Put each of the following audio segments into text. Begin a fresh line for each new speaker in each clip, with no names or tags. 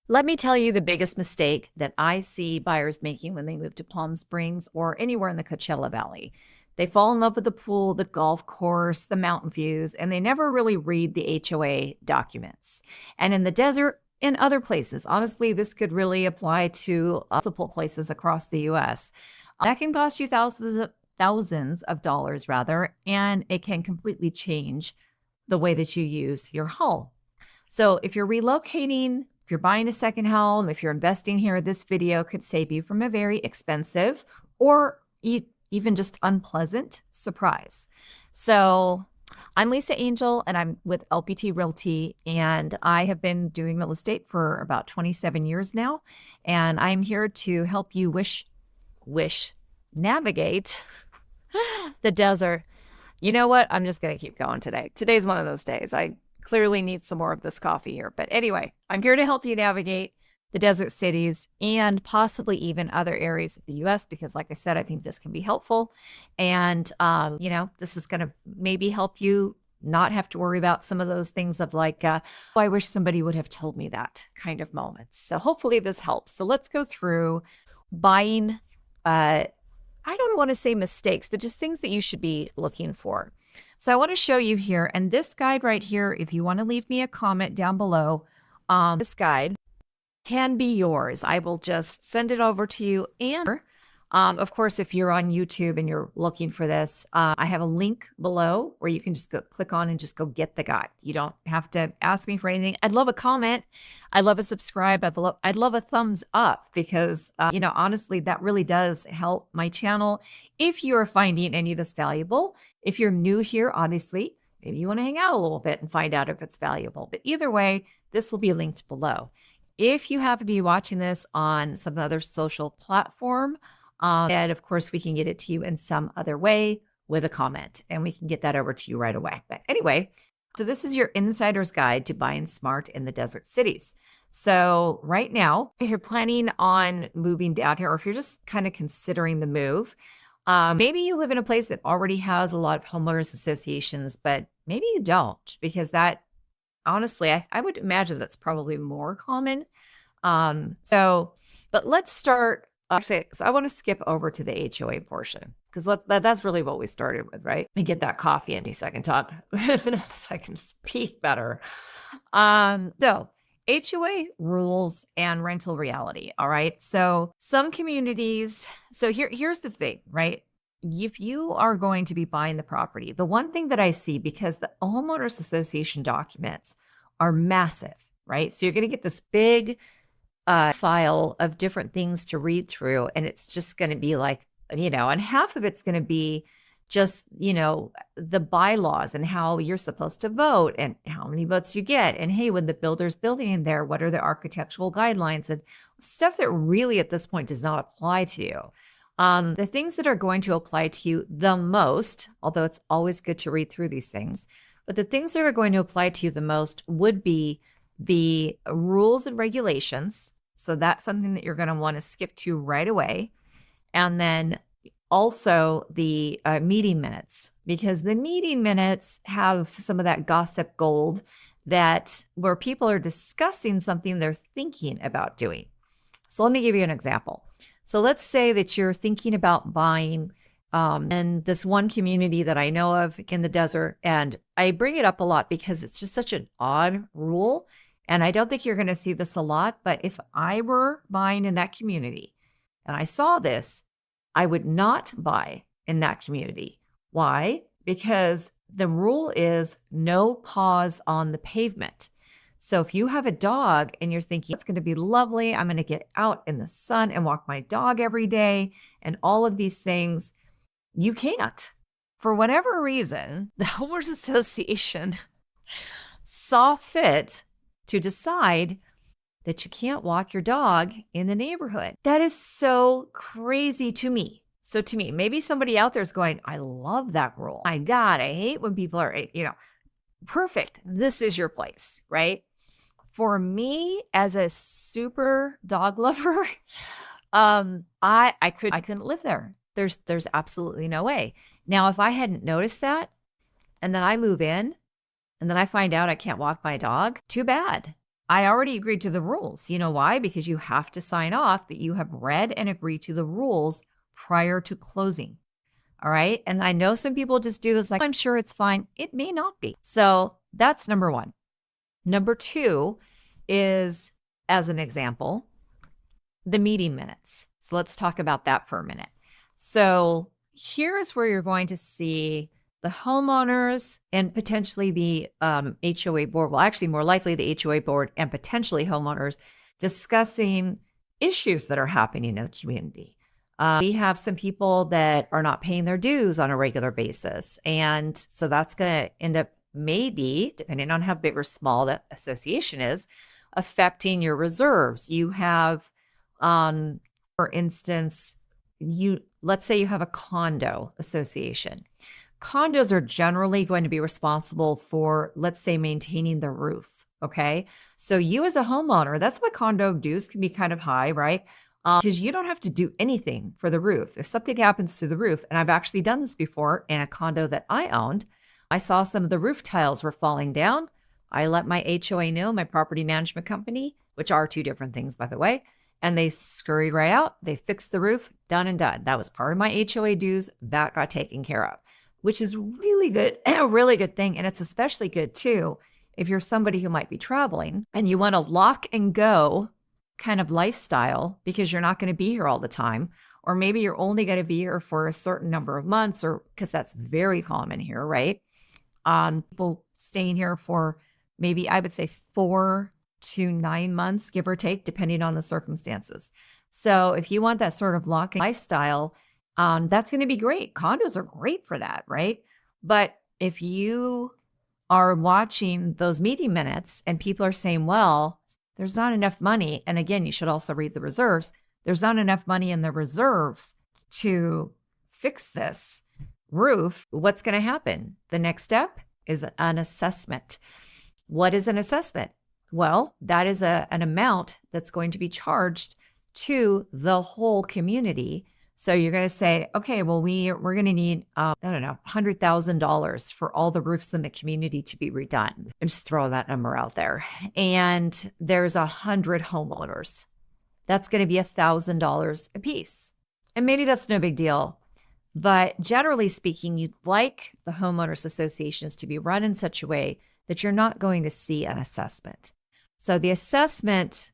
Let me tell you the biggest mistake that I see buyers making when they move to Palm Springs or anywhere in the Coachella Valley. They fall in love with the pool, the golf course, the mountain views, and they never really read the HOA documents. And in the desert, in other places, honestly, this could really apply to multiple places across the US. That can cost you thousands of dollars rather, and it can completely change the way that you use your home. So if you're relocating, if you're buying a second home, if you're investing here, this video could save you from a very expensive or even just unpleasant surprise. So I'm Lisa Angell, and I'm with LPT Realty, and I have been doing real estate for about 27 years now, and I'm here to help you navigate the desert. You know what? I'm just going to keep going today. Today's one of those days. I clearly need some more of this coffee here. But anyway, I'm here to help you navigate the desert cities and possibly even other areas of the US, because like I said, I think this can be helpful. And, this is going to maybe help you not have to worry about some of those things of like, oh, I wish somebody would have told me that kind of moments. So hopefully this helps. So let's go through buying, I don't want to say mistakes, but just things that you should be looking for. So I want to show you here, and this guide right here, if you want to leave me a comment down below, this guide can be yours. I will just send it over to you. And of course, if you're on YouTube and you're looking for this, I have a link below where you can just go click on and just go get the guide. You don't have to ask me for anything. I'd love a comment. I'd love a subscribe. I'd love a thumbs up because, honestly, that really does help my channel. If you're finding any of this valuable, if you're new here, obviously, maybe you want to hang out a little bit and find out if it's valuable. But either way, this will be linked below. If you happen to be watching this on some other social platform, and of course, we can get it to you in some other way with a comment, and we can get that over to you right away. But anyway, so this is your insider's guide to buying smart in the desert cities. So right now, if you're planning on moving down here, or if you're just kind of considering the move, maybe you live in a place that already has a lot of homeowners associations, but maybe you don't, because that, honestly, I would imagine that's probably more common. But let's start. Actually, so I want to skip over to the HOA portion because that's really what we started with, right? Let me get that coffee in so I can talk, so I can speak better. So HOA rules and rental reality. All right. So some communities. So here's the thing, right? If you are going to be buying the property, the one thing that I see, because the homeowners association documents are massive, right? So you're going to get this big file of different things to read through, and it's just going to be like, and half of it's going to be just, the bylaws and how you're supposed to vote and how many votes you get. And hey, when the builder's building in there, what are the architectural guidelines and stuff that really at this point does not apply to you. The things that are going to apply to you the most, although it's always good to read through these things, but the things that are going to apply to you the most would be the rules and regulations. So that's something that you're going to want to skip to right away. And then also the meeting minutes, because the meeting minutes have some of that gossip gold where people are discussing something they're thinking about doing. So let me give you an example. So let's say that you're thinking about buying in this one community that I know of in the desert. And I bring it up a lot because it's just such an odd rule. And I don't think you're going to see this a lot. But if I were buying in that community and I saw this, I would not buy in that community. Why? Because the rule is no paws on the pavement. So if you have a dog and you're thinking it's going to be lovely, I'm going to get out in the sun and walk my dog every day and all of these things, you can't. For whatever reason, the Homeowners Association saw fit to decide that you can't walk your dog in the neighborhood. That is so crazy to me. So to me, maybe somebody out there is going, I love that rule. My God, I hate when people are, perfect. This is your place, right? For me, as a super dog lover, I couldn't live there. There's absolutely no way. Now, if I hadn't noticed that, and then I move in, and then I find out I can't walk my dog, too bad. I already agreed to the rules. You know why? Because you have to sign off that you have read and agreed to the rules prior to closing. All right. And I know some people just do this like, I'm sure it's fine. It may not be. So that's number one. Number two is, as an example, the meeting minutes. So let's talk about that for a minute. So here's where you're going to see the homeowners and potentially the HOA board, well, actually more likely the HOA board and potentially homeowners discussing issues that are happening in the community. We have some people that are not paying their dues on a regular basis. And so that's going to end up maybe, depending on how big or small that association is, affecting your reserves. You have, for instance, let's say you have a condo association. Condos are generally going to be responsible for, let's say, maintaining the roof. Okay. So you as a homeowner, that's why condo dues can be kind of high, right? Because you don't have to do anything for the roof. If something happens to the roof, and I've actually done this before in a condo that I owned, I saw some of the roof tiles were falling down. I let my HOA know, my property management company, which are two different things, by the way, and they scurried right out. They fixed the roof, done and done. That was part of my HOA dues. That got taken care of, which is really good, a really good thing. And it's especially good too if you're somebody who might be traveling and you want a lock and go kind of lifestyle because you're not going to be here all the time. Or maybe you're only going to be here for a certain number of months, or because that's very common here, right? People staying here for maybe, I would say, 4 to 9 months, give or take, depending on the circumstances. So if you want that sort of lock-in lifestyle, that's going to be great. Condos are great for that, right? But if you are watching those meeting minutes and people are saying, well, there's not enough money. And again, you should also read the reserves. There's not enough money in the reserves to fix this roof. What's going to happen? The next step is an assessment. What is an assessment? Well, that is an amount that's going to be charged to the whole community. So you're going to say, okay, well, we're going to need, I don't know, $100,000 for all the roofs in the community to be redone. And just throw that number out there. And there's 100 homeowners. That's going to be $1,000 a piece. And maybe that's no big deal. But generally speaking, you'd like the homeowners associations to be run in such a way that you're not going to see an assessment. So the assessment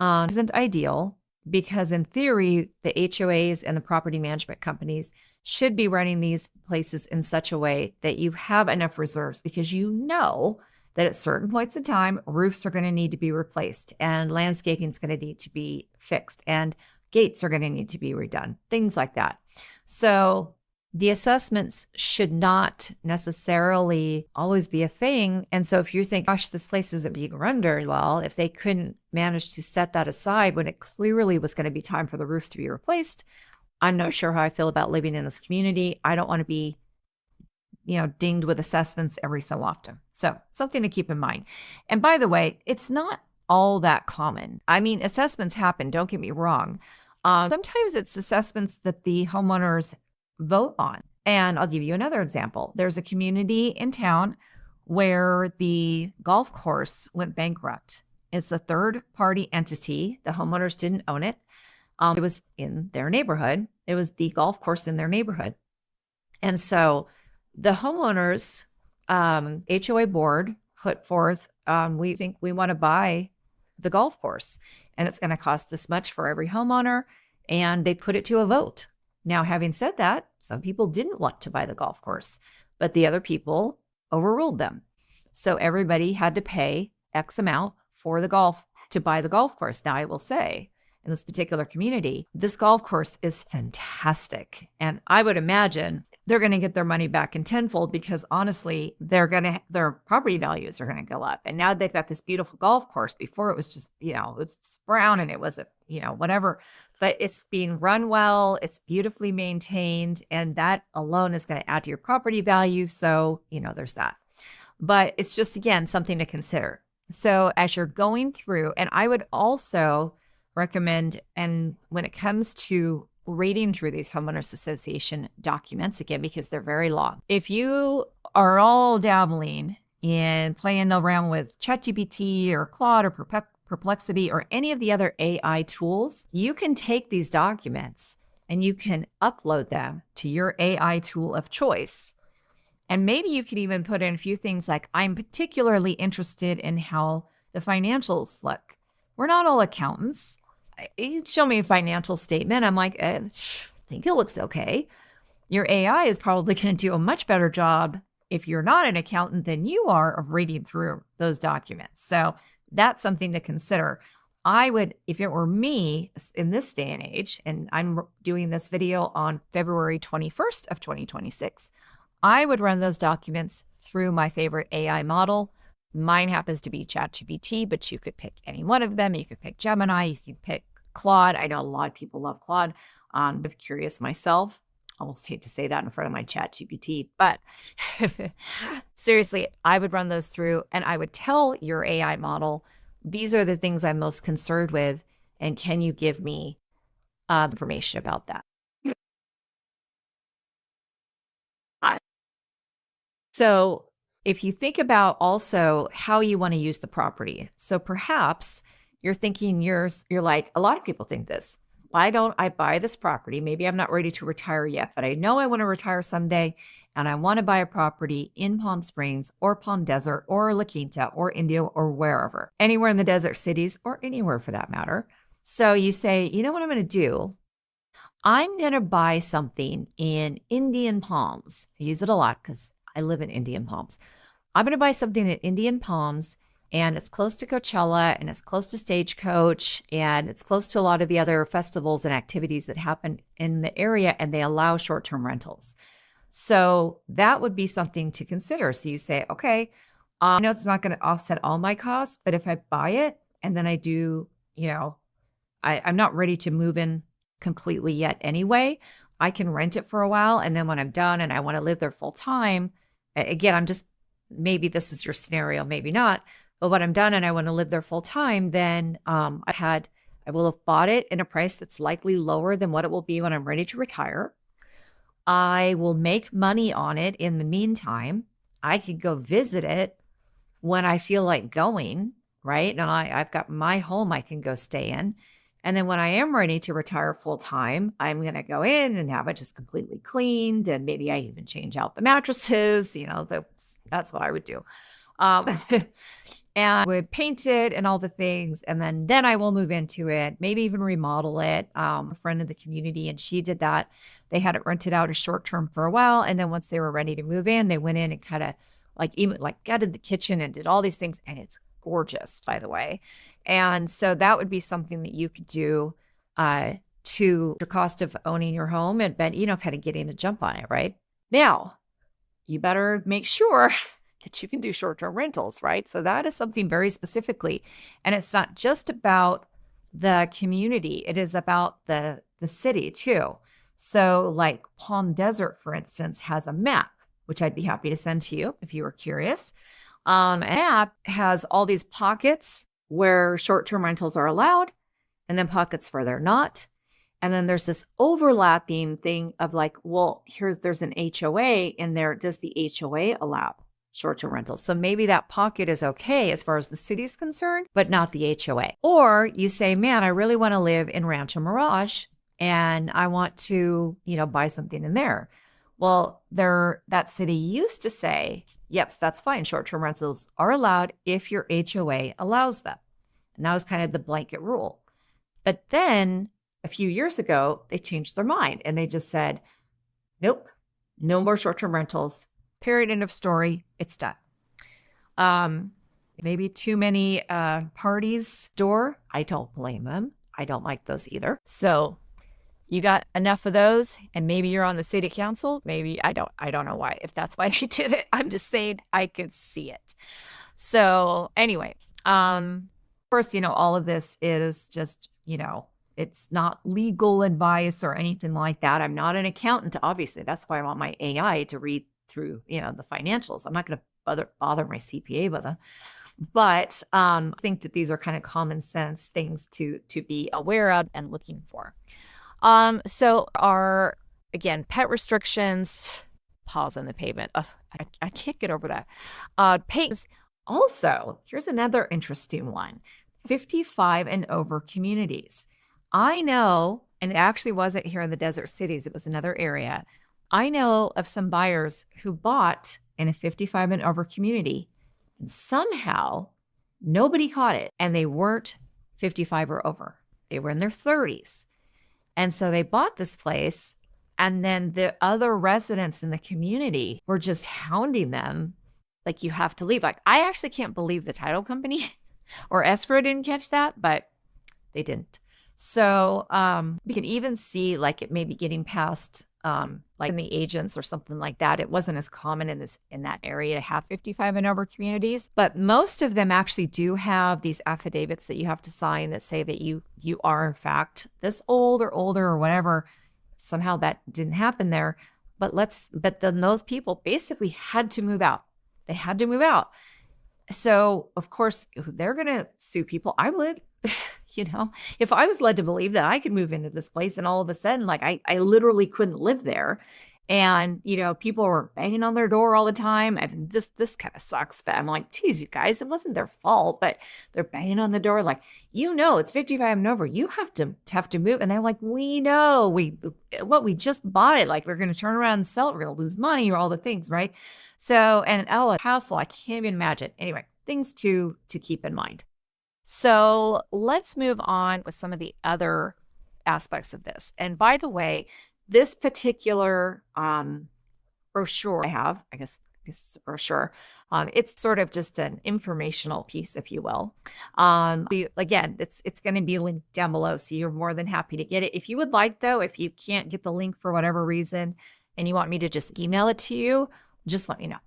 isn't ideal because in theory, the HOAs and the property management companies should be running these places in such a way that you have enough reserves because you know that at certain points in time, roofs are going to need to be replaced and landscaping is going to need to be fixed and gates are going to need to be redone, things like that. So the assessments should not necessarily always be a thing. And so if you think, gosh, this place isn't being run very well, if they couldn't manage to set that aside when it clearly was going to be time for the roofs to be replaced, I'm not sure how I feel about living in this community. I don't want to be, dinged with assessments every so often. So something to keep in mind. And by the way, it's not all that common. I mean, assessments happen, don't get me wrong. Sometimes it's assessments that the homeowners vote on. And I'll give you another example. There's a community in town where the golf course went bankrupt. It's a third-party entity. The homeowners didn't own it. It was in their neighborhood. It was the golf course in their neighborhood. And so the homeowners, HOA board put forth, we think we want to buy the golf course and it's going to cost this much for every homeowner. And they put it to a vote. Now, having said that, some people didn't want to buy the golf course, but the other people overruled them. So everybody had to pay X amount for to buy the golf course. Now, I will say, in this particular community, this golf course is fantastic. And I would imagine they're going to get their money back in tenfold because honestly, their property values are going to go up. And now they've got this beautiful golf course. Before it was just, it was just brown and it was, whatever. But it's being run well. It's beautifully maintained. And that alone is going to add to your property value. So, there's that. But it's just, again, something to consider. So as you're going through, and I would also recommend, and when it comes to reading through these homeowners association documents, again, because they're very long, if you are all dabbling in playing around with ChatGPT or Claude or Perplexity or any of the other AI tools, you can take these documents and you can upload them to your AI tool of choice. And maybe you could even put in a few things like, I'm particularly interested in how the financials look. We're not all accountants. You'd show me a financial statement. I'm like, I think it looks okay. Your AI is probably going to do a much better job if you're not an accountant than you are of reading through those documents. So that's something to consider. I would, if it were me in this day and age, and I'm doing this video on February 21st of 2026, I would run those documents through my favorite AI model. Mine happens to be ChatGPT, but you could pick any one of them. You could pick Gemini, you could pick Claude. I know a lot of people love Claude. I'm curious myself. I almost hate to say that in front of my ChatGPT, but seriously, I would run those through and I would tell your AI model, these are the things I'm most concerned with, and can you give me information about that? So if you think about also how you want to use the property, so perhaps you're thinking you're like, a lot of people think this, why don't I buy this property? Maybe I'm not ready to retire yet, but I know I want to retire someday and I want to buy a property in Palm Springs or Palm Desert or La Quinta or India or wherever, anywhere in the desert cities or anywhere for that matter. So you say, you know what I'm going to do? I'm going to buy something in Indian Palms. I use it a lot because I live in Indian Palms. I'm going to buy something in Indian Palms, and it's close to Coachella and it's close to Stagecoach and it's close to a lot of the other festivals and activities that happen in the area, and they allow short-term rentals. So that would be something to consider. So you say, okay, I know it's not going to offset all my costs, but if I buy it and then I do, I'm not ready to move in completely yet anyway, I can rent it for a while. And then when I'm done and I want to live there full time, again, maybe this is your scenario, maybe not, but when I'm done and I want to live there full time, then I will have bought it in a price that's likely lower than what it will be when I'm ready to retire. I will make money on it in the meantime. I could go visit it when I feel like going, right? Now I've got my home I can go stay in. And then when I am ready to retire full time, I'm going to go in and have it just completely cleaned. And maybe I even change out the mattresses, that's what I would do. And I would paint it and all the things. And then I will move into it, maybe even remodel it. A friend in the community, and she did that. They had it rented out as short term for a while. And then once they were ready to move in, they went in and kind of even gutted the kitchen and did all these things. And it's gorgeous, by the way. And so that would be something that you could do to the cost of owning your home and kind of getting a jump on it, right? Now, you better make sure that you can do short-term rentals, right? So that is something very specifically. And it's not just about the community. It is about the city too. So like Palm Desert, for instance, has a map, which I'd be happy to send to you if you were curious. An map has all these pockets where short-term rentals are allowed, and then pockets where they're not. And then there's this overlapping thing of there's an HOA in there. Does the HOA allow short-term rentals? So maybe that pocket is okay as far as the city's concerned, but not the HOA. Or you say, man, I really want to live in Rancho Mirage and I want to, buy something in there. Well, that city used to say, yep, that's fine. Short-term rentals are allowed if your HOA allows them. And that was kind of the blanket rule. But then a few years ago, they changed their mind and they just said, nope, no more short-term rentals. Period. End of story. It's done. Maybe too many parties door. I don't blame them. I don't like those either. So you got enough of those, and maybe you're on the city council. Maybe I don't know why. If that's why they did it, I'm just saying I could see it. So anyway, first, all of this is just, it's not legal advice or anything like that. I'm not an accountant, obviously. That's why I want my AI to read through, the financials. I'm not going to bother my CPA with them. But I think that these are kind of common sense things to be aware of and looking for. So again, pet restrictions, pause on the pavement. I can't get over that. Pace. Also, here's another interesting one. 55 and over communities. I know, and it actually wasn't here in the desert cities, it was another area. I know of some buyers who bought in a 55 and over community, and somehow nobody caught it, and they weren't 55 or over. They were in their 30s. And so they bought this place, and then the other residents in the community were just hounding them, like, you have to leave. Like, I actually can't believe the title company or escrow didn't catch that, but they didn't. So we can even see like it maybe getting past like in the agents or something like that. It wasn't as common in that area to have 55 and over communities, but most of them actually do have these affidavits that you have to sign that say that you are in fact this old or older or whatever. Somehow that didn't happen there, but then those people basically had to move out. They had to move out. So of course they're going to sue people. I would, if I was led to believe that I could move into this place and all of a sudden, like I literally couldn't live there. And, people were banging on their door all the time. And this kind of sucks. But I'm like, geez, you guys, it wasn't their fault, but they're banging on the door. Like, it's 55 and over. You have to move. And they're like, we know we just bought it. Like, we're going to turn around and sell it. We're going to lose money or all the things. Right. So, and a hassle, I can't even imagine. Anyway, things to keep in mind. So let's move on with some of the other aspects of this. And by the way, this particular brochure I guess it's a brochure. It's sort of just an informational piece, if you will. Again, it's going to be linked down below, so you're more than happy to get it. If you would like, though, if you can't get the link for whatever reason and you want me to just email it to you, just let me know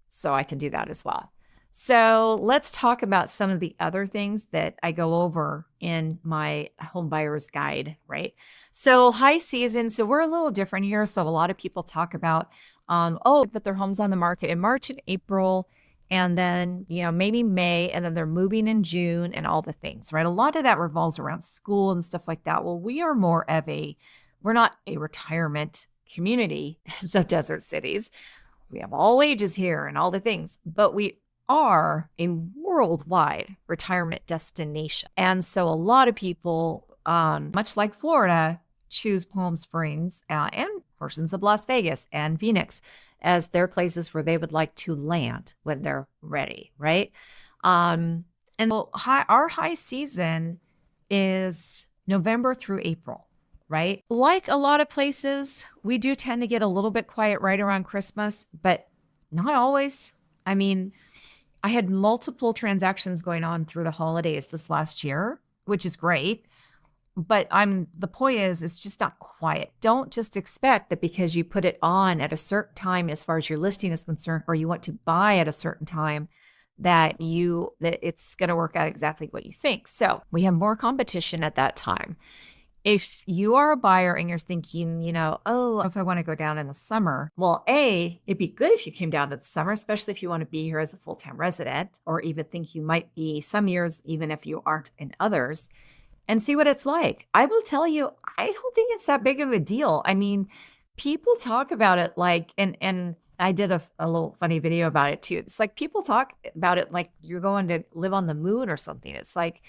so I can do that as well. So let's talk about some of the other things that I go over in my home buyer's guide, right? So high season. So we're a little different here. So a lot of people talk about, put their homes on the market in March and April, and then, maybe May, and then they're moving in June and all the things, right? A lot of that revolves around school and stuff like that. Well, we're not a retirement community in the desert cities. We have all ages here and all the things, but we are a worldwide retirement destination. And so a lot of people, much like Florida, choose Palm Springs and portions of Las Vegas and Phoenix as their places where they would like to land when they're ready, right? And our high season is November through April, right? Like a lot of places, we do tend to get a little bit quiet right around Christmas, but not always. I mean, I had multiple transactions going on through the holidays this last year, which is great. But the point is, it's just not quiet. Don't just expect that because you put it on at a certain time, as far as your listing is concerned, or you want to buy at a certain time, that it's going to work out exactly what you think. So we have more competition at that time. If you are a buyer and you're thinking, if I want to go down in the summer, well, it'd be good if you came down in the summer, especially if you want to be here as a full-time resident, or even think you might be some years, even if you aren't in others, and see what it's like. I will tell you, I don't think it's that big of a deal. I mean, people talk about it like, and I did a little funny video about it too. It's like people talk about it like you're going to live on the moon or something. It's like,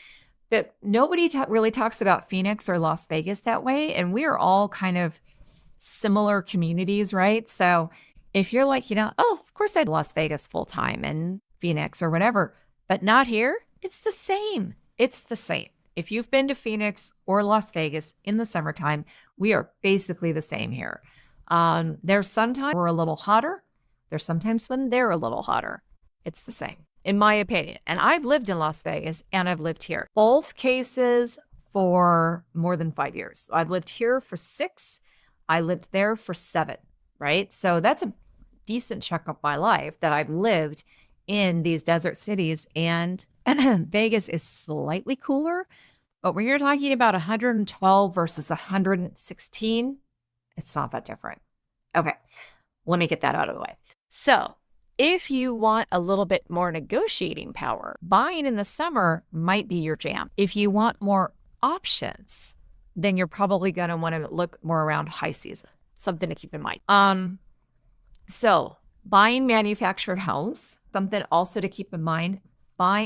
but nobody really talks about Phoenix or Las Vegas that way. And we are all kind of similar communities, right? So if you're like, of course I'd Las Vegas full time and Phoenix or whatever, but not here, it's the same. It's the same. If you've been to Phoenix or Las Vegas in the summertime, we are basically the same here. There's sometimes we're a little hotter. There's sometimes when they're a little hotter. It's the same, in my opinion. And I've lived in Las Vegas and I've lived here. Both cases for more than 5 years. So I've lived here for 6. I lived there for 7, right? So that's a decent chunk of my life that I've lived in these desert cities. And Vegas is slightly cooler. But when you're talking about 112 versus 116, it's not that different. Okay, let me get that out of the way. So if you want a little bit more negotiating power, buying in the summer might be your jam. If you want more options, then you're probably going to want to look more around high season. Something to keep in mind. So Buying manufactured homes, something also to keep in mind,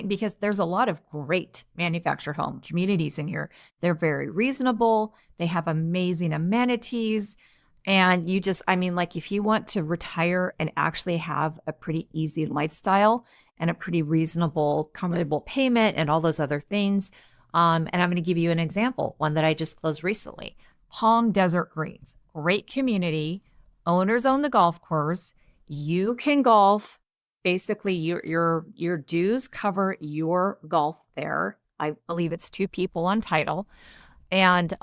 because there's a lot of great manufactured home communities in here. They're very reasonable. They have amazing amenities. And you just, I mean, like if you want to retire and actually have a pretty easy lifestyle and a pretty reasonable, comfortable payment and all those other things. And I'm going to give you an example, one that I just closed recently. Palm Desert Greens, great community. Owners own the golf course. You can golf. Basically, your dues cover your golf there. I believe it's 2 people on title. And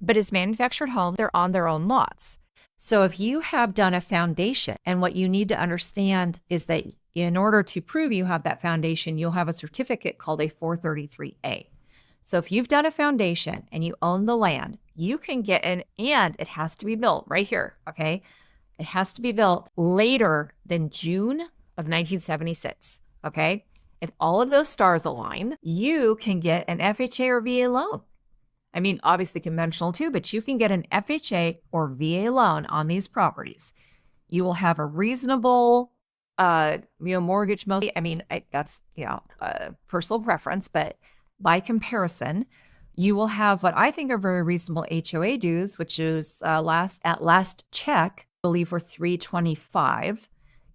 but it's manufactured home. They're on their own lots. So if you have done a foundation, and what you need to understand is that in order to prove you have that foundation, you'll have a certificate called a 433A. So if you've done a foundation and you own the land, you can get and it has to be built right here, okay? It has to be built later than June of 1976, okay? If all of those stars align, you can get an FHA or VA loan. I mean, obviously conventional too, but you can get an FHA or VA loan on these properties. You will have a reasonable, mortgage. Mostly, I mean, that's personal preference, but by comparison, you will have what I think are very reasonable HOA dues, which is last check, I believe were $325.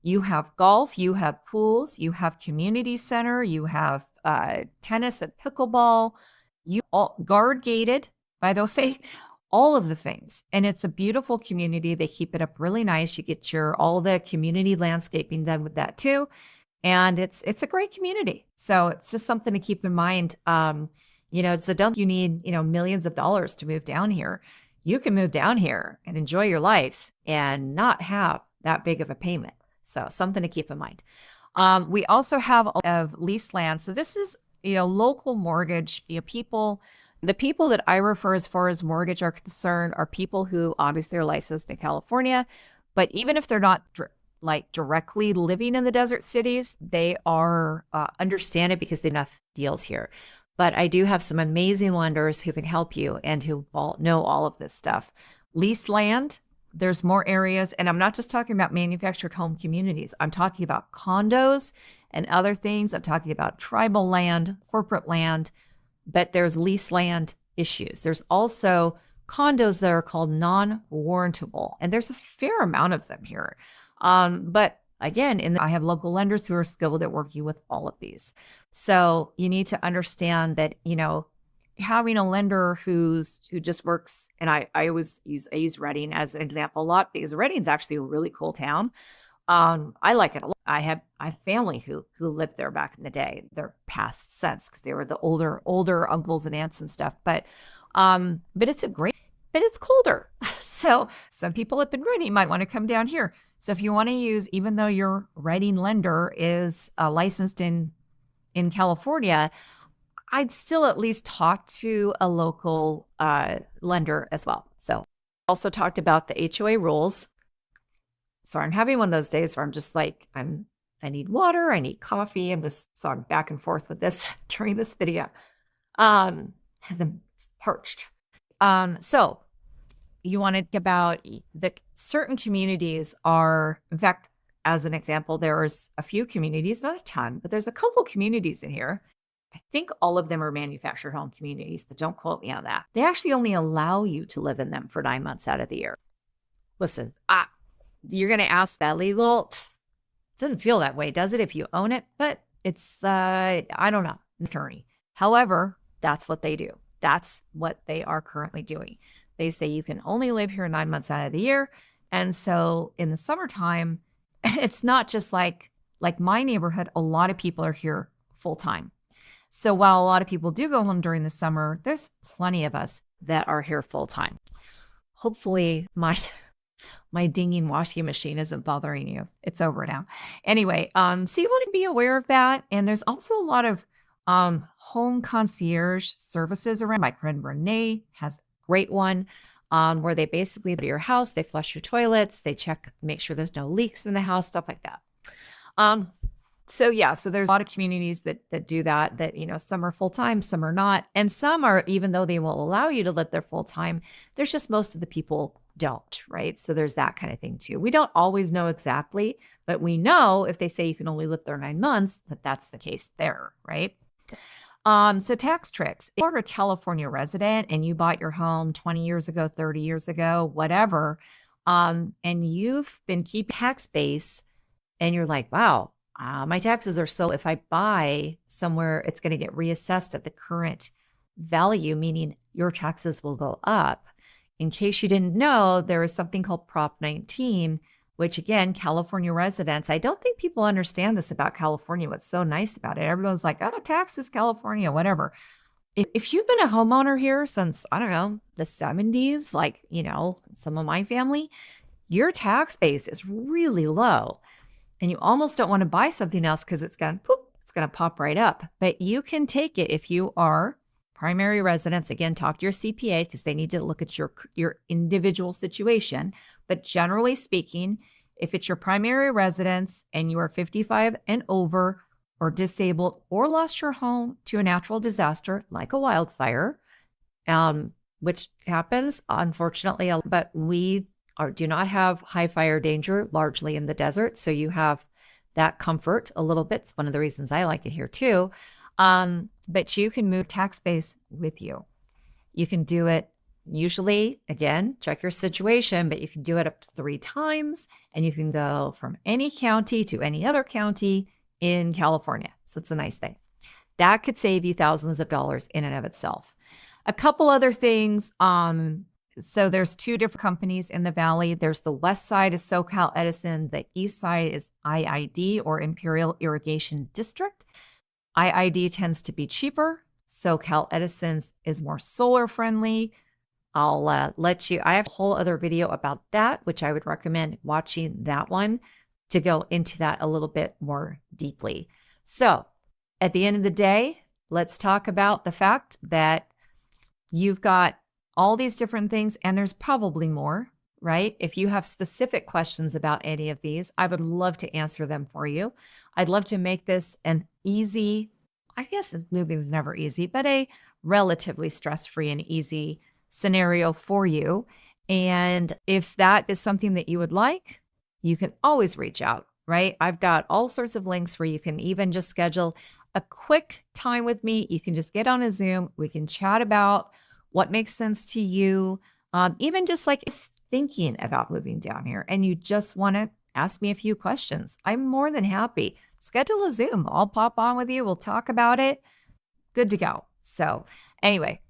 You have golf, you have pools, you have community center, you have tennis and pickleball. You all guard gated, by the way, all of the things. And it's a beautiful community. They keep it up really nice. You get all the community landscaping done with that too. And it's a great community. So it's just something to keep in mind. So don't you need, millions of dollars to move down here. You can move down here and enjoy your life and not have that big of a payment. So something to keep in mind. We also have of leased land. So this is local mortgage, the people that I refer as far as mortgage are concerned are people who obviously are licensed in California, but even if they're not directly living in the desert cities, they are understand it because they have enough deals here. But I do have some amazing lenders who can help you and who know all of this stuff. Leased land, there's more areas, and I'm not just talking about manufactured home communities. I'm talking about condos and other things. I'm talking about tribal land, corporate land, but there's lease land issues. There's also condos that are called non-warrantable, and there's a fair amount of them here. But again, I have local lenders who are skilled at working with all of these. So you need to understand that, having a lender who just works, and I use Redding as an example a lot because Redding's actually a really cool town. I like it a lot. I have family who lived there back in the day. They're passed since because they were the older uncles and aunts and stuff. But it's but it's colder. So some people up in Redding might want to come down here. So if you want to use, even though your Redding lender is licensed in California, I'd still at least talk to a local lender as well. So also talked about the HOA rules. So I'm having one of those days where I'm just like, I need water, I need coffee. I'm just sort of back and forth with this during this video. Has them parched. So you want to think about the certain communities are, in fact, as an example, there's a few communities, not a ton, but there's a couple communities in here. I think all of them are manufactured home communities, but don't quote me on that. They actually only allow you to live in them for 9 months out of the year. Listen, you're going to ask that legal. It doesn't feel that way, does it, if you own it? But it's, I don't know, attorney. However, that's what they do. That's what they are currently doing. They say you can only live here 9 months out of the year. And so in the summertime, it's not just like my neighborhood, a lot of people are here full time. So while a lot of people do go home during the summer, there's plenty of us that are here full time. Hopefully my dinging washing machine isn't bothering you. It's over now. Anyway, so you want to be aware of that. And there's also a lot of home concierge services around. My friend Renee has a great one where they basically go to your house, they flush your toilets, they check, make sure there's no leaks in the house, stuff like that. So there's a lot of communities that do that, some are full-time, some are not. And some are, even though they will allow you to live there full-time, there's just most of the people don't, right? So there's that kind of thing too. We don't always know exactly, but we know if they say you can only live there 9 months, that that's the case there, right? So tax tricks. If you're a California resident and you bought your home 20 years ago, 30 years ago, whatever, and you've been keeping tax base and you're like, wow, my taxes are so, if I buy somewhere, it's going to get reassessed at the current value, meaning your taxes will go up. In case you didn't know, there is something called Prop 19, which again, California residents, I don't think people understand this about California. What's so nice about it, everyone's like, oh, taxes, California, whatever. If you've been a homeowner here since, I don't know, the 70s, like, you know, some of my family, your tax base is really low. And you almost don't want to buy something else because it's going to pop right up. But you can take it if you are primary residents. Again, talk to your CPA because they need to look at your individual situation. But generally speaking, if it's your primary residence and you are 55 and over or disabled or lost your home to a natural disaster like a wildfire, which happens, unfortunately, but we do not have high fire danger largely in the desert. So you have that comfort a little bit. It's one of the reasons I like it here too. But you can move tax base with you. You can do it usually, again, check your situation, but you can do it up to 3 times and you can go from any county to any other county in California. So it's a nice thing. That could save you thousands of dollars in and of itself. A couple other things. So there's 2 different companies in the Valley. There's the west side is SoCal Edison. The east side is IID or Imperial Irrigation District. IID tends to be cheaper. SoCal Edison's is more solar friendly. I'll let you, I have a whole other video about that, which I would recommend watching that one to go into that a little bit more deeply. So at the end of the day, let's talk about the fact that you've got all these different things, and there's probably more, right? If you have specific questions about any of these, I would love to answer them for you. I'd love to make this an easy, I guess moving is never easy, but a relatively stress-free and easy scenario for you. And if that is something that you would like, you can always reach out, right? I've got all sorts of links where you can even just schedule a quick time with me. You can just get on a Zoom. We can chat about what makes sense to you. Even just like thinking about moving down here and you just want to ask me a few questions. I'm more than happy. Schedule a Zoom. I'll pop on with you. We'll talk about it. Good to go. So anyway,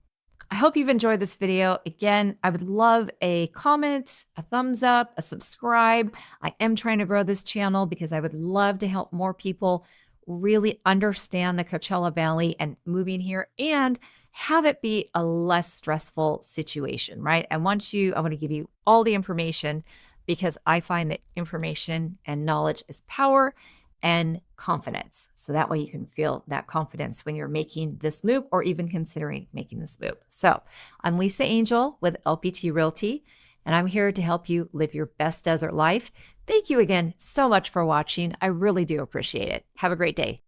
I hope you've enjoyed this video. Again, I would love a comment, a thumbs up, a subscribe. I am trying to grow this channel because I would love to help more people really understand the Coachella Valley and moving here and have it be a less stressful situation, right? I want to give you all the information because I find that information and knowledge is power and confidence. So that way you can feel that confidence when you're making this move or even considering making this move. So I'm Lisa Angell with LPT Realty, and I'm here to help you live your best desert life. Thank you again so much for watching. I really do appreciate it. Have a great day.